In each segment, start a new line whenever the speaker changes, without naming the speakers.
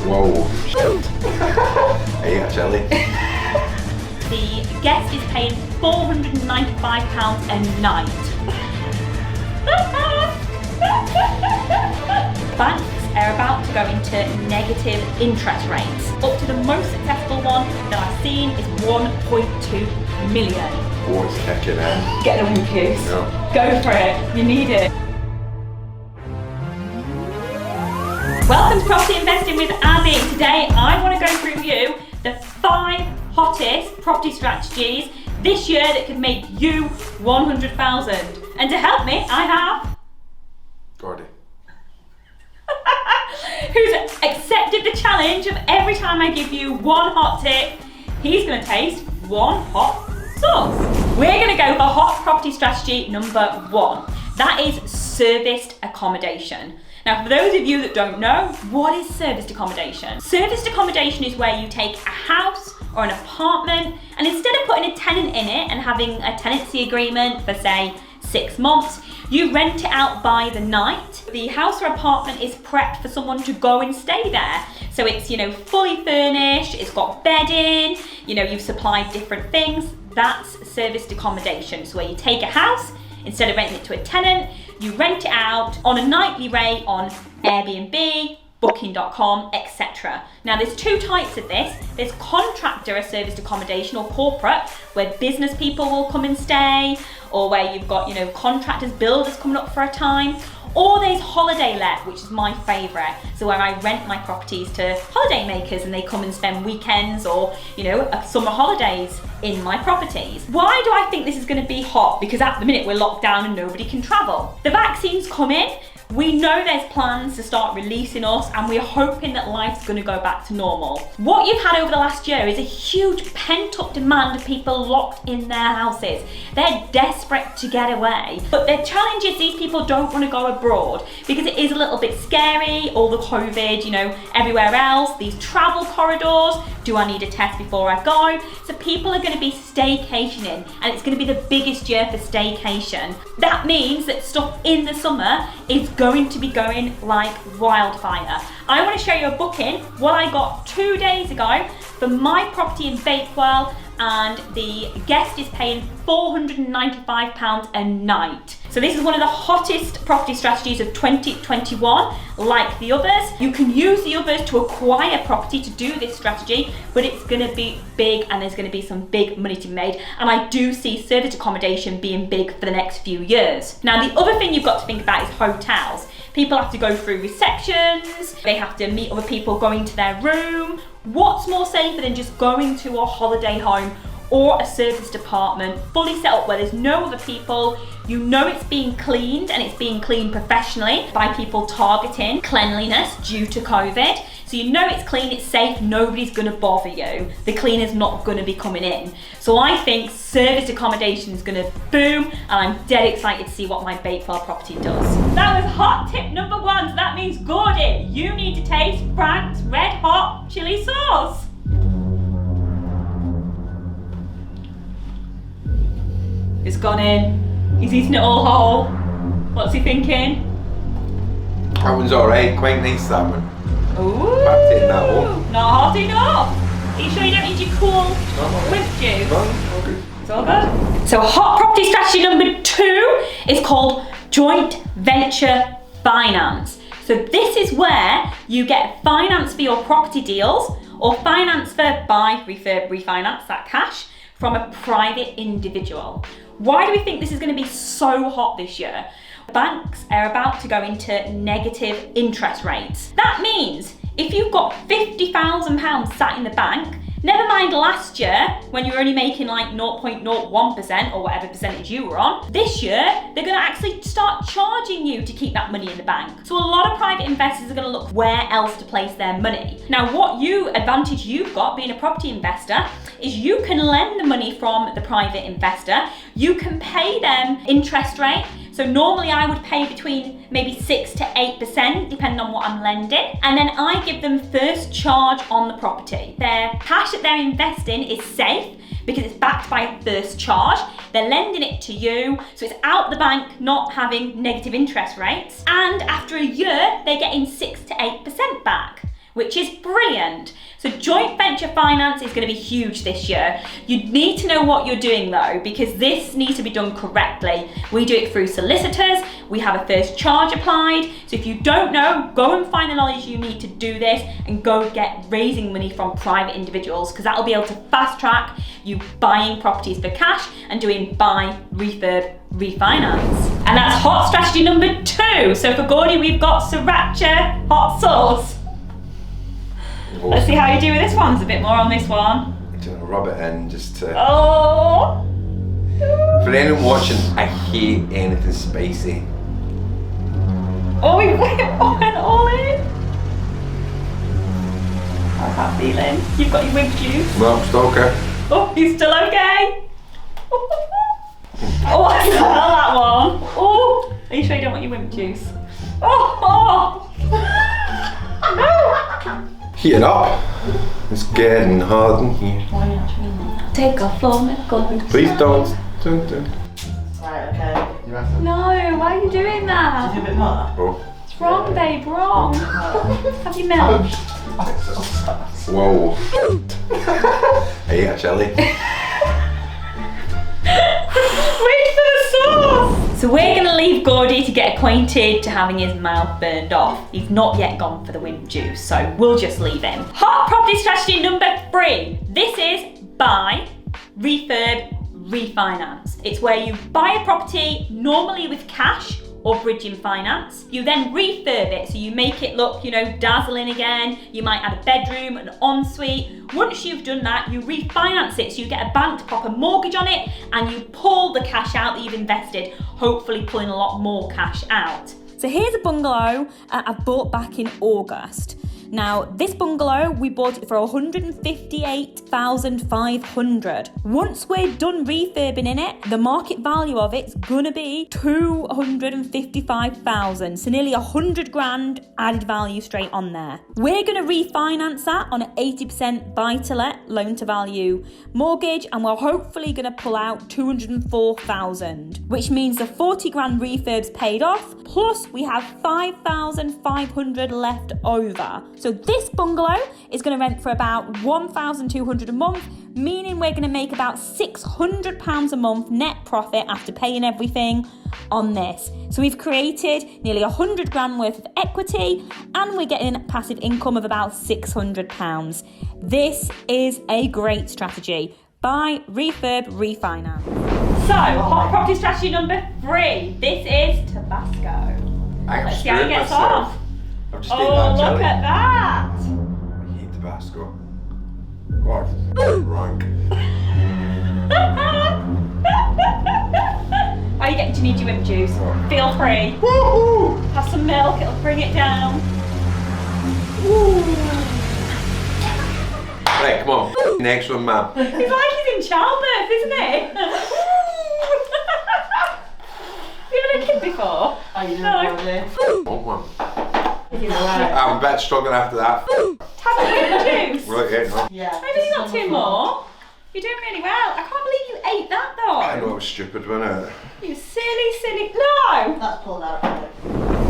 Whoa. Hey, actually.
The guest is paying £495 a night. Banks are about to go into negative interest rates. Up to the most successful one that I've seen is 1.2 million.
What's kicking in?
Get the winkies.
No.
Go for it. You need it. Welcome to Property Investing with Abby. Today I want to go through you the 5 hottest property strategies this year that could make you 100,000. And to help me, I have
Gordie.
who's accepted the challenge of every time I give you one hot tip, he's going to taste one hot sauce. We're going to go for hot property strategy number 1. That is serviced accommodation. Now, for those of you that don't know, what is serviced accommodation? Serviced accommodation is where you take a house or an apartment, and instead of putting a tenant in it and having a tenancy agreement for, say, 6 months, you rent it out by the night. The house or apartment is prepped for someone to go and stay there. So it's, fully furnished, it's got bedding, you've supplied different things. That's serviced accommodation. So where you take a house, instead of renting it to a tenant, you rent it out on a nightly rate on Airbnb, Booking.com, etc. Now there's 2 types of this. There's contractor or serviced accommodation, or corporate, where business people will come and stay, or where you've got contractors, builders coming up for a time. Or there's holiday let, which is my favourite. So where I rent my properties to holiday makers and they come and spend weekends or, summer holidays in my properties. Why do I think this is going to be hot? Because at the minute we're locked down and nobody can travel. The vaccine's come in. We know there's plans to start releasing us, and we're hoping that life's going to go back to normal. What you've had over the last year is a huge pent-up demand of people locked in their houses. They're desperate to get away. But the challenge is these people don't want to go abroad because it is a little bit scary, all the COVID, everywhere else, these travel corridors. Do I need a test before I go? So people are going to be staycationing, and it's going to be the biggest year for staycation. That means that stuff in the summer is going to be going like wildfire. I want to show you a booking, what I got 2 days ago for my property in Bakewell, and the guest is paying £495 a night. So this is one of the hottest property strategies of 2021, like the others. You can use the others to acquire property to do this strategy, but it's going to be big, and there's going to be some big money to be made. And I do see serviced accommodation being big for the next few years. Now, the other thing you've got to think about is hotels. People have to go through receptions, they have to meet other people going to their room. What's more safer than just going to a holiday home or a serviced apartment, fully set up where there's no other people? It's being cleaned, and it's being cleaned professionally by people targeting cleanliness due to COVID. So it's clean, it's safe, nobody's gonna bother you. The cleaner's not gonna be coming in. So I think serviced accommodation is gonna boom, and I'm dead excited to see what my Bakewell property does. That was hot tip number 1, so that means Gordie, you need to taste Frank's red hot chili sauce. It's gone in. He's eating it all whole. What's he thinking?
That one's alright, quite nice, that one.
Ooh.
I've taken that one.
Not hot enough. Are you sure you don't need your cool whip juice?
No, okay.
It's all good. So hot property strategy number 2 is called joint venture finance. So this is where you get finance for your property deals, or finance for buy, refurb, refinance, that cash, from a private individual. Why do we think this is going to be so hot this year? Banks are about to go into negative interest rates. That means if you've got £50,000 sat in the bank, never mind last year when you were only making like 0.01% or whatever percentage you were on, this year they're going to actually start charging you to keep that money in the bank. So a lot of private investors are going to look where else to place their money. Now advantage you've got being a property investor is you can lend the money from the private investor, you can pay them interest rate. So normally I would pay between maybe 6 to 8%, depending on what I'm lending. And then I give them first charge on the property. Their cash that they're investing is safe because it's backed by a first charge. They're lending it to you, so it's out the bank, not having negative interest rates. And after a year, they're getting 6 to 8% back, which is brilliant. So joint venture finance is going to be huge this year. You need to know what you're doing though, because this needs to be done correctly. We do it through solicitors, we have a first charge applied. So if you don't know, go and find the knowledge you need to do this and go get raising money from private individuals, because that'll be able to fast track you buying properties for cash and doing buy, refurb, refinance. And that's hot strategy number 2. So for Gordie, we've got sriracha hot sauce.
Awesome.
Let's see how you do with this one. There's a bit more on this one.
I'm gonna rub it in just to...
Oh!
For anyone watching, I hate anything spicy.
Oh, we went all in. How's that feeling? You've got your wig juice.
Well, still okay.
Oh, he's still okay. Oh, I smell that one. Oh, are you sure you don't want your wimp juice? Oh, no.
Heat up. It's getting hot in here.
Take off all my clothes.
Please don't.
Right, okay.
No, why are you doing that?
Do a bit more.
Oh.
It's wrong, babe, wrong. Have you milk?
Whoa. I ate a chili.
Wait for the sauce! So we're gonna leave Gordie to get acquainted to having his mouth burned off. He's not yet gone for the wind juice, so we'll just leave him. Hot property strategy number 3. This is buy, refurb, refinance. It's where you buy a property normally with cash or bridging finance. You then refurb it, so you make it look, dazzling again. You might add a bedroom, an ensuite. Once you've done that, you refinance it, so you get a bank to pop a mortgage on it and you pull the cash out that you've invested, hopefully pulling a lot more cash out. So here's a bungalow I bought back in August. Now, this bungalow, we bought it for $158,500. Once we're done refurbing in it, the market value of it's gonna be $255,000. So nearly 100 grand added value straight on there. We're gonna refinance that on an 80% buy-to-let loan-to-value mortgage, and we're hopefully gonna pull out 204,000, which means the 40 grand refurb's paid off, plus we have 5,500 left over. So this bungalow is going to rent for about 1,200 a month, meaning we're going to make about £600 a month net profit after paying everything on this. So we've created nearly 100 grand worth of equity and we're getting a passive income of about £600. This is a great strategy. Buy, refurb, refinance. So, hot property strategy number 3. This is Tabasco. Let's see how it gets off.
I've just eaten
Oh,
that
look
chili.
at that!
I hate Tabasco. God, rank.
Do you need your whipped juice? Feel free.
Woohoo!
Have some milk, it'll bring it down. Ooh.
Right, come on. Next one, man.
It's like he's in childbirth, isn't it? You had a kid before?
Oh, you
No.
know this.
Want one.
You're right.
I'm a bit struggling after that.
Have a whipped juice.
Right, yeah, no.
Yeah.
Maybe you got 2 more. You're doing really well. I can't believe you ate that though.
I know it was stupid, wasn't it?
You silly. No!
That's pulled out.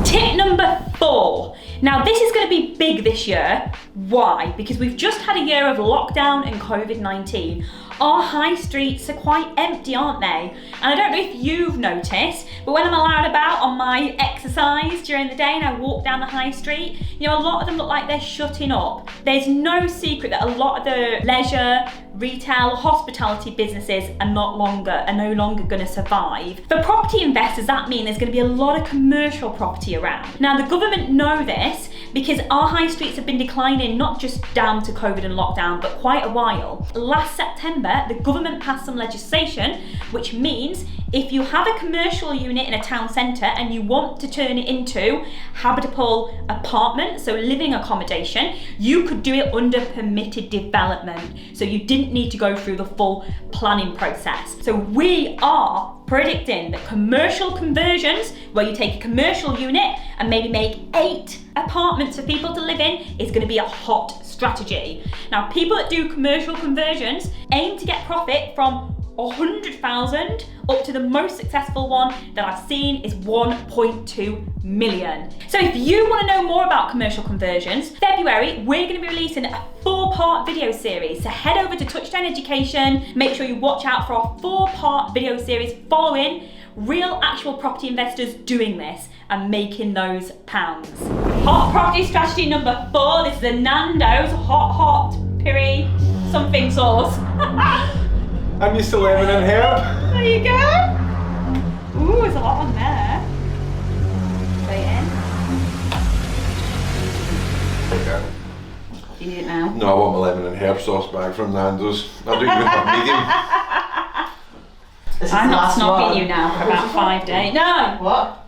Tip number 4. Now this is going to be big this year. Why? Because we've just had a year of lockdown and COVID-19. Our high streets are quite empty, aren't they? And I don't know if you've noticed, but when I'm allowed about on my exercise during the day and I walk down the high street, a lot of them look like they're shutting up. There's no secret that a lot of the leisure, retail, hospitality businesses are no longer going to survive. For property investors, that means there's going to be a lot of commercial property around. Now, the government know this because our high streets have been declining, not just down to COVID and lockdown, but quite a while. Last September, the government passed some legislation, which means if you have a commercial unit in a town centre and you want to turn it into habitable apartment, so living accommodation, you could do it under permitted development. So you didn't need to go through the full planning process. So we are predicting that commercial conversions, where you take a commercial unit and maybe make 8 apartments for people to live in, is going to be a hot strategy. Now, people that do commercial conversions aim to get profit from 100,000 up to the most successful one that I've seen is 1.2 million. So if you want to know more about commercial conversions, February we're going to be releasing a 4-part video series. So head over to Touchstone Education, make sure you watch out for our 4-part video series following real actual property investors doing this and making those pounds. Hot property strategy number 4, this is a Nando's hot piri something sauce.
I'm used to lemon and herb.
There you go. Ooh, there's a lot on there. Straight in.
Okay.
Do you need it now?
No, I want my lemon and herb sauce back from Nando's. I don't even have medium.
I'm not snogging you now for about 5 days. No!
What?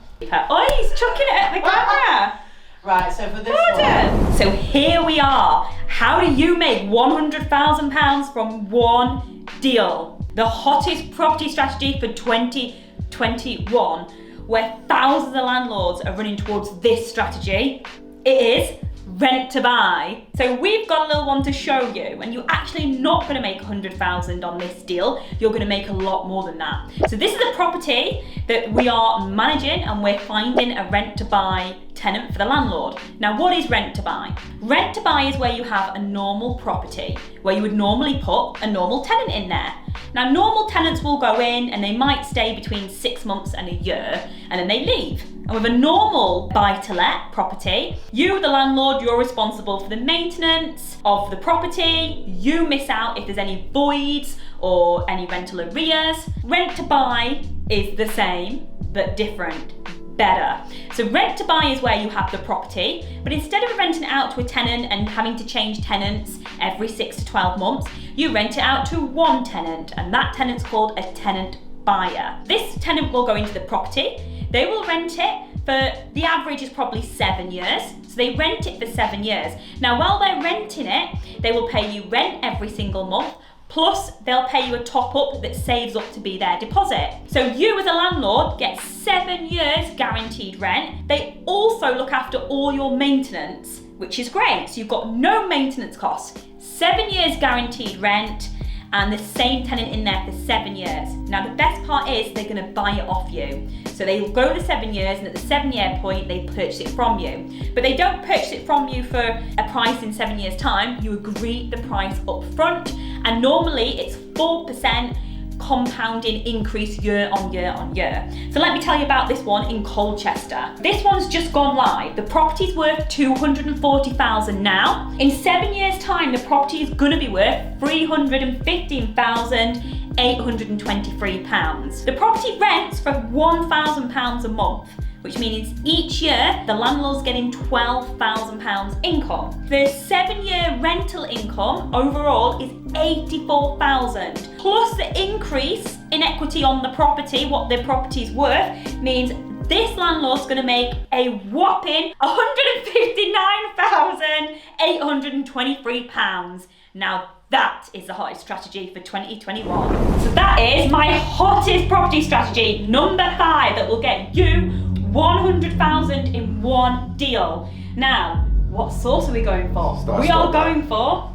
Oh, he's chucking it at the camera.
Right, so for this
Gordon. So here we are. How do you make £100,000 from one deal? The hottest property strategy for 2021, where thousands of landlords are running towards this strategy. It is rent to buy. So we've got a little one to show you, and you're actually not going to make 100,000 on this deal. You're going to make a lot more than that. So this is a property that we are managing, and we're finding a rent to buy tenant for the landlord. Now, what is rent to buy? Rent to buy is where you have a normal property, where you would normally put a normal tenant in there. Now, normal tenants will go in and they might stay between 6 months and a year, and then they leave. And with a normal buy-to-let property, you, the landlord, you're responsible for the maintenance of the property. You miss out if there's any voids or any rental arrears. Rent to buy is the same, but different. Better. So rent to buy is where you have the property, but instead of renting it out to a tenant and having to change tenants every 6 to 12 months, you rent it out to one tenant, and that tenant's called a tenant buyer. This tenant will go into the property. They will rent it for, the average is probably 7 years. So they rent it for 7 years. Now, while they're renting it, they will pay you rent every single month, plus they'll pay you a top up that saves up to be their deposit. So you as a landlord get 7 years guaranteed rent. They also look after all your maintenance, which is great. So you've got no maintenance costs, 7 years guaranteed rent, and the same tenant in there for 7 years. Now the best part is they're gonna buy it off you. So they will go the 7 years, and at the 7 year point, they purchase it from you. But they don't purchase it from you for a price in 7 years time. You agree the price up front, and normally it's 4% compounding increase year on year on year. So let me tell you about this one in Colchester. This one's just gone live. The property's worth 240,000 now. In 7 years time, the property is gonna be worth £315,823. The property rents for £1,000 a month, which means each year the landlord's getting £12,000 income. The 7 year rental income overall is 84,000. Plus the increase in equity on the property, what the property's worth, means this landlord's gonna make a whopping £159,823. Now that is the hottest strategy for 2021. So that is my hottest property strategy, number 5, that will get you 100,000 in one deal. Now, what sauce are we going for? We are going for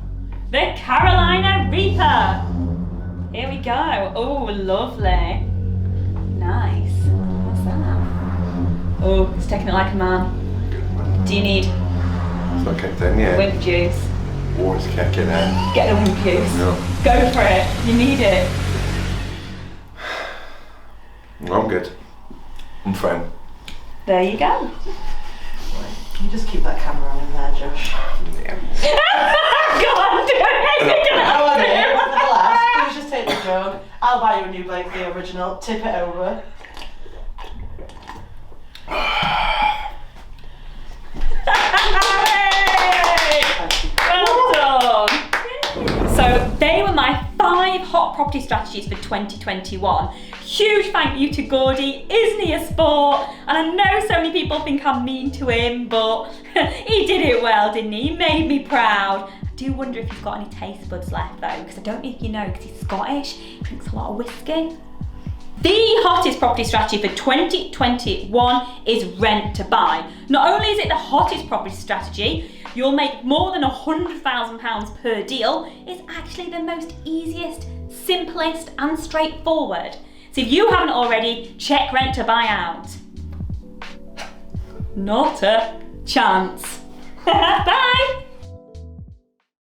the Carolina Reaper. Here we go. Oh, lovely. Nice. What's that? Oh, it's taking it like a man. Do you need
It's not kicked in yet.
wimp juice?
Oh, it's kicking in.
Get the wimp juice.
No.
Go for it. You need it.
I'm good. I'm fine.
There you go.
Can you just keep that camera on in there, Josh?
Yeah.
Go on, do it.
Oh, okay. For the last, please just take the jug. I'll buy you a new Blake, the original. Tip it over.
Well done. So they were my 5 hot property strategies for 2021. Huge thank you to Gordie. Isn't he a sport? And I know so many people think I'm mean to him, but he did it well, didn't he? He made me proud. I do wonder if he's got any taste buds left though, because I don't know if you know, because he's Scottish, he drinks a lot of whiskey. The hottest property strategy for 2021 is rent to buy. Not only is it the hottest property strategy, you'll make more than £100,000 per deal, it's actually the most easiest, simplest and straightforward. So if you haven't already, check Rent to Buy out. Not a chance. Bye!